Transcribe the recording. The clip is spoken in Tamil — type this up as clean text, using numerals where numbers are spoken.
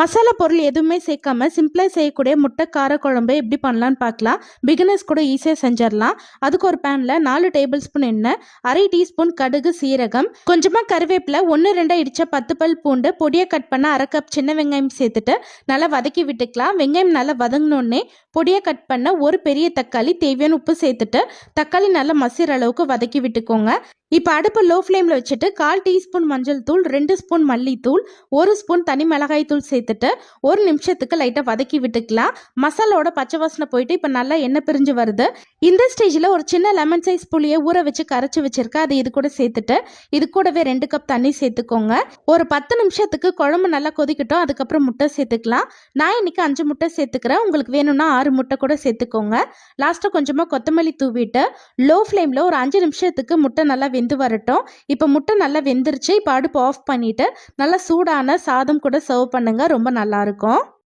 மசாலா பொருள் எதுவுமே சேர்க்காம சிம்பிளாக செய்யக்கூடிய முட்டை கார குழம்பு எப்படி பண்ணலான்னு பார்க்கலாம். பிகினர்ஸ் கூட ஈஸியாக செஞ்சிடலாம். அதுக்கு ஒரு பேனில் 4 டேபிள் ஸ்பூன் எண்ணெய், அரை டீஸ்பூன் கடுகு சீரகம், கொஞ்சமாக கருவேப்பிலை, 1-2 இடிச்ச 10 பல் பூண்டு, பொடியை கட் பண்ண அரை கப் சின்ன வெங்காயம் சேர்த்துட்டு நல்லா வதக்கி விட்டுக்கலாம். வெங்காயம் நல்லா வதங்கினோடனே பொடியை கட் பண்ண ஒரு பெரிய தக்காளி, தேவையான உப்பு சேர்த்துட்டு தக்காளி நல்லா மசிற அளவுக்கு வதக்கி விட்டுக்கோங்க. இப்போ அடுப்பு லோ ஃப்ளேமில் வச்சுட்டு 1/4 டீஸ்பூன் மஞ்சள் தூள், 2 ஸ்பூன் மல்லித்தூள், 1 ஸ்பூன் தனி மிளகாய் தூள் சேர்த்துட்டு 1 நிமிஷத்துக்கு லைட்டாக வதக்கி விட்டுக்கலாம். மசாலாவோட பச்சை வாசனை போயிட்டு இப்போ நல்லா எண்ணெய் பிரிஞ்சு வருது. இந்த ஸ்டேஜில் ஒரு சின்ன லெமன் சைஸ் புளியை ஊற வச்சு கரைச்சி வச்சிருக்கேன். அது இது கூட சேர்த்துட்டு இது கூடவே 2 கப் தண்ணி சேர்த்துக்கோங்க. ஒரு 10 நிமிஷத்துக்கு குழம்பு நல்லா கொதிக்கட்டும். அதுக்கப்புறம் முட்டை சேர்த்துக்கலாம். நான் இன்னைக்கு 5 முட்டை சேர்த்துக்கிறேன். உங்களுக்கு வேணும்னா 6 முட்டை கூட சேர்த்துக்கோங்க. லாஸ்ட்டாக கொஞ்சமாக கொத்தமல்லி தூவிட்டு லோ ஃப்ளேமில் ஒரு 5 நிமிஷத்துக்கு முட்டை நல்லா வெந்து வரட்டும். இப்போ முட்டை நல்லா வெந்துருச்சு. இப்போ அடுப்பு ஆஃப் பண்ணிட்டு நல்லா சூடான சாதம் கூட சர்வ் பண்ணுங்க. ரொம்ப நல்லா இருக்கும்.